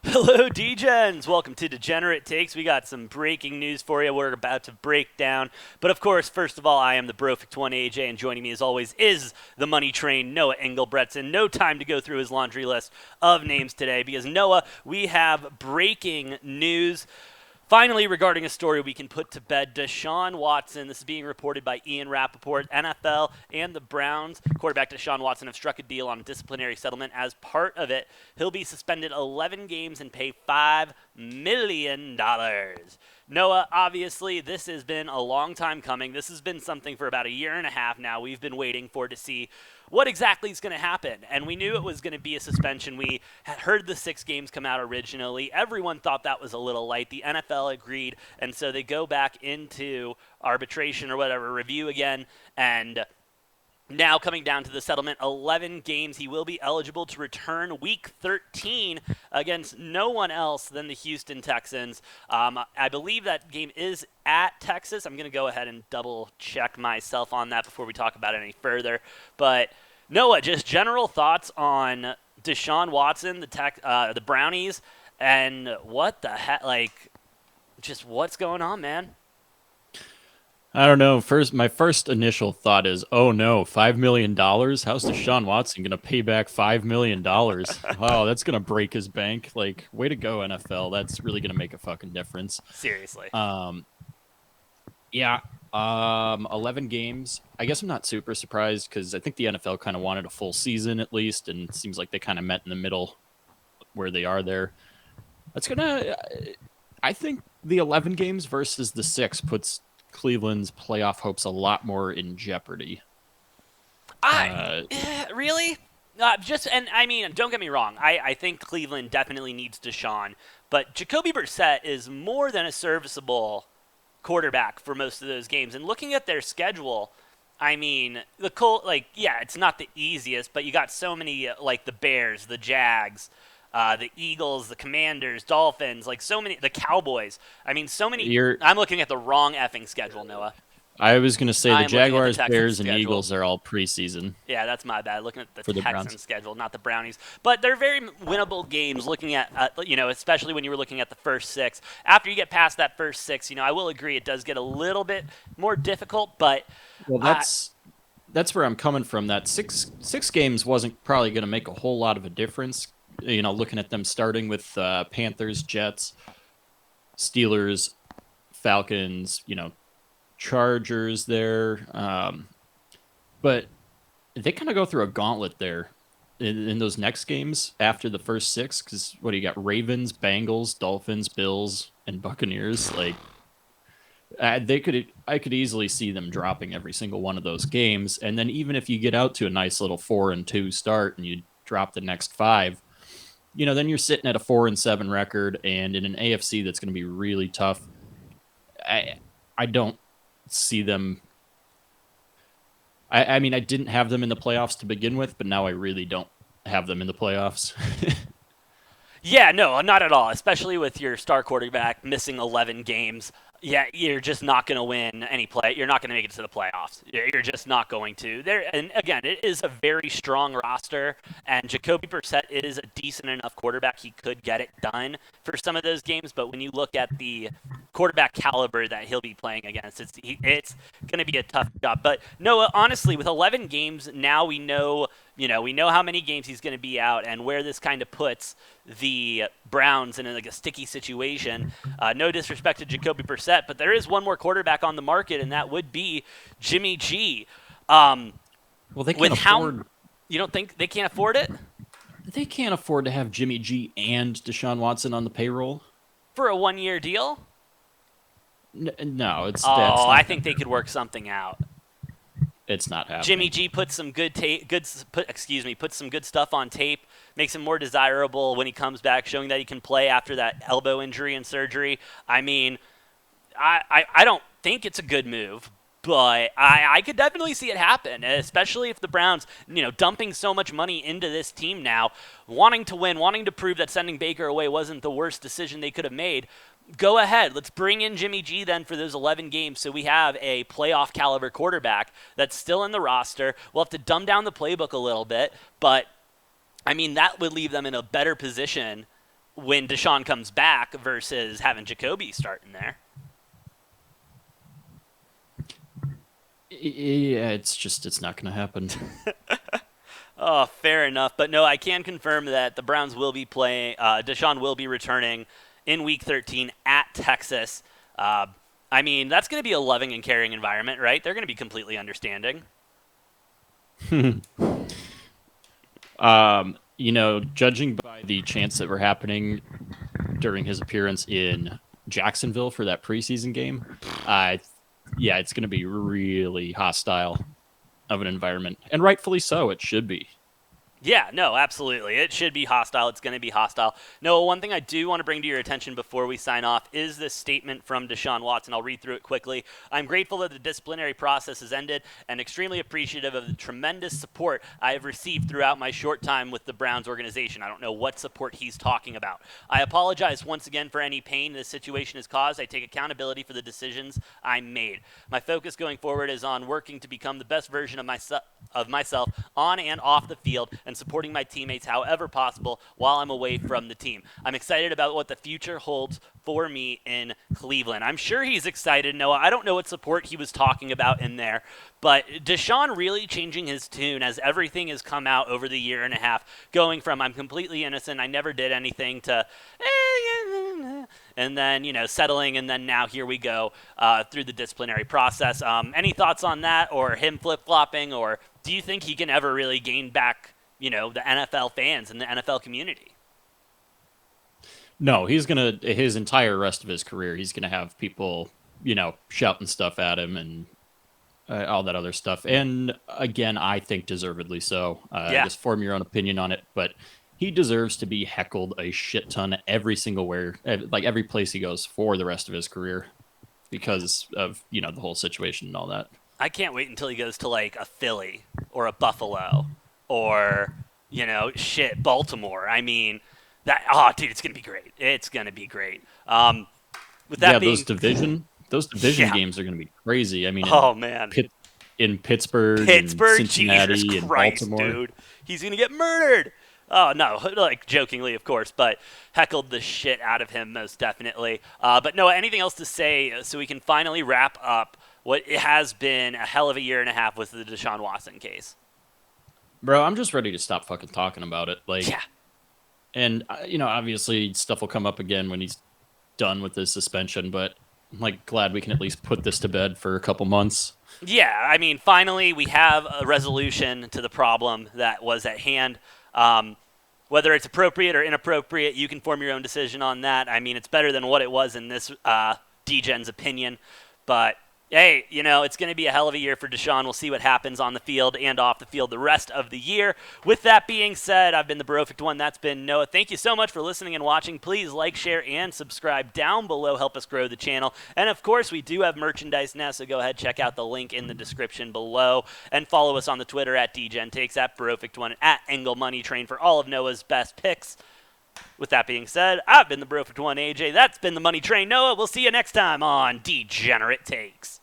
Hello, Degens! Welcome to Degenerate Takes. We got some breaking news for you we're about to break down. But of course, first of all, I am the Brofect1 AJ, and joining me as always is the Money Train, Noah Engelbretson. No time to go through his laundry list of names today because, Noah, we have breaking news. Finally, regarding a story we can put to bed, Deshaun Watson, this is being reported by Ian Rappaport, NFL and the Browns. Quarterback Deshaun Watson have struck a deal on a disciplinary settlement. As part of it, he'll be suspended 11 games and pay $5 million. Noah, obviously, this has been a long time coming. This has been something for about a year and a half now. We've been waiting for to see what exactly is going to happen. And we knew it was going to be a suspension. We had heard the 6 games come out originally. Everyone thought that was a little light. The NFL agreed. And so they go back into arbitration or whatever, review again, and now coming down to the settlement, 11 games. He will be eligible to return week 13 against no one else than the Houston Texans. I believe that game is at Texas. I'm going to go ahead and double check myself on that before we talk about it any further. But Noah, just general thoughts on Deshaun Watson, the Brownies, and what the heck, just what's going on, man? I don't know. My first initial thought is, oh no, $5 million? How's Deshaun Watson going to pay back $5 million? Wow, that's going to break his bank. Like, way to go, NFL. That's really going to make a fucking difference. Seriously. Um, yeah, 11 games. I guess I'm not super surprised because I think the NFL kind of wanted a full season at least, and it seems like they kind of met in the middle where they are there. That's going to, I think the 11 games versus the 6 puts Cleveland's playoff hopes a lot more in jeopardy. Really? And I mean, don't get me wrong. I think Cleveland definitely needs Deshaun, but Jacoby Brissett is more than a serviceable quarterback for most of those games. And looking at their schedule, I mean, it's not the easiest, but you got so many, like the Bears, the Jags, the Eagles, the Commanders, Dolphins, like so many, the Cowboys. I mean, so many. I'm looking at the wrong effing schedule, Noah. I was going to say the I'm looking at the Jaguars, Texans Bears, and schedule. Eagles are all preseason Yeah, that's my bad. Looking at the for the Browns. Texans schedule, not the Brownies. But they're very winnable games looking at, especially when you were looking at the first 6. After you get past that first 6, I will agree it does get a little bit more difficult, but Well, that's where I'm coming from. That six games wasn't probably going to make a whole lot of a difference. Looking at them starting with Panthers, Jets, Steelers, Falcons, Chargers there. But they kind of go through a gauntlet there in those next games after the first 6. Because what do you got? Ravens, Bengals, Dolphins, Bills, and Buccaneers. Like I could easily see them dropping every single one of those games. And then even if you get out to a nice little 4-2 start and you drop the next 5, then you're sitting at a 4-7 record, and in an AFC that's going to be really tough. I don't see them. I mean, I didn't have them in the playoffs to begin with, but now I really don't have them in the playoffs. yeah, no, not at all. Especially with your star quarterback missing 11 games. Yeah, you're just not going to win any play. You're not going to make it to the playoffs. You're just not going to. And again, it is a very strong roster, and Jacoby Brissett is a decent enough quarterback. He could get it done for some of those games, but when you look at the quarterback caliber that he'll be playing against, it's going to be a tough job. But no, honestly, with 11 games now, we know how many games he's going to be out, and where this kind of puts the Browns in a sticky situation. No disrespect to Jacoby Brissett, but there is one more quarterback on the market, and that would be Jimmy G. Well, they can't afford. You don't think they can't afford it? They can't afford to have Jimmy G and Deshaun Watson on the payroll for a 1-year deal. No, it's. Oh, I think they could work something out. It's not happening. Jimmy G put some good stuff on tape, makes him more desirable when he comes back, showing that he can play after that elbow injury and surgery. I mean, I don't think it's a good move, but I could definitely see it happen, especially if the Browns, dumping so much money into this team now, wanting to win, wanting to prove that sending Baker away wasn't the worst decision they could have made. Go ahead. Let's bring in Jimmy G then for those 11 games so we have a playoff caliber quarterback that's still in the roster. We'll have to dumb down the playbook a little bit, but I mean, that would leave them in a better position when Deshaun comes back versus having Jacoby starting there. Yeah, it's not going to happen. Oh, fair enough. But no, I can confirm that the Browns will be playing. Deshaun will be returning in Week 13 at Texas. I mean, that's going to be a loving and caring environment, right? They're going to be completely understanding. Judging by the chants that were happening during his appearance in Jacksonville for that preseason game, it's going to be really hostile of an environment, and rightfully so. It should be. Yeah, no, absolutely. It should be hostile. It's going to be hostile. No, one thing I do want to bring to your attention before we sign off is this statement from Deshaun Watson. I'll read through it quickly. I'm grateful that the disciplinary process has ended and extremely appreciative of the tremendous support I have received throughout my short time with the Browns organization. I don't know what support he's talking about. I apologize once again for any pain this situation has caused. I take accountability for the decisions I made. My focus going forward is on working to become the best version of myself on and off the field and supporting my teammates however possible while I'm away from the team. I'm excited about what the future holds for me in Cleveland. I'm sure he's excited, Noah. I don't know what support he was talking about in there, but Deshaun really changing his tune as everything has come out over the year and a half, going from I'm completely innocent, I never did anything, to and then, settling, and then now here we go through the disciplinary process. Any thoughts on that, or him flip-flopping, or do you think he can ever really gain back the NFL fans and the NFL community? No, his entire rest of his career, he's going to have people, shouting stuff at him and all that other stuff. And again, I think deservedly so. Just form your own opinion on it. But he deserves to be heckled a shit ton every place he goes for the rest of his career because of, the whole situation and all that. I can't wait until he goes to like a Philly or a Buffalo or, Baltimore. I mean, dude, it's going to be great. It's going to be great. With that being, those division games are going to be crazy. I mean, man. In Pittsburgh, and Cincinnati, Jesus and Christ, Baltimore. Dude. He's going to get murdered. Oh, no, like jokingly, of course, but heckled the shit out of him most definitely. But no, anything else to say so we can finally wrap up what it has been a hell of a year and a half with the Deshaun Watson case? Bro, I'm just ready to stop fucking talking about it. And, obviously stuff will come up again when he's done with his suspension, but I'm, glad we can at least put this to bed for a couple months. Yeah, I mean, finally we have a resolution to the problem that was at hand. Whether it's appropriate or inappropriate, you can form your own decision on that. I mean, it's better than what it was in this D-Gen's opinion, but hey, it's going to be a hell of a year for Deshaun. We'll see what happens on the field and off the field the rest of the year. With that being said, I've been the Brofect1. That's been Noah. Thank you so much for listening and watching. Please like, share, and subscribe down below. Help us grow the channel. And, of course, we do have merchandise now, so go ahead, check out the link in the description below. And follow us on the Twitter at DGenTakes, at Brofect1, at Angle Money Train for all of Noah's best picks. With that being said, I've been the Brofect1 AJ. That's been the Money Train Noah. We'll see you next time on Degenerate Takes.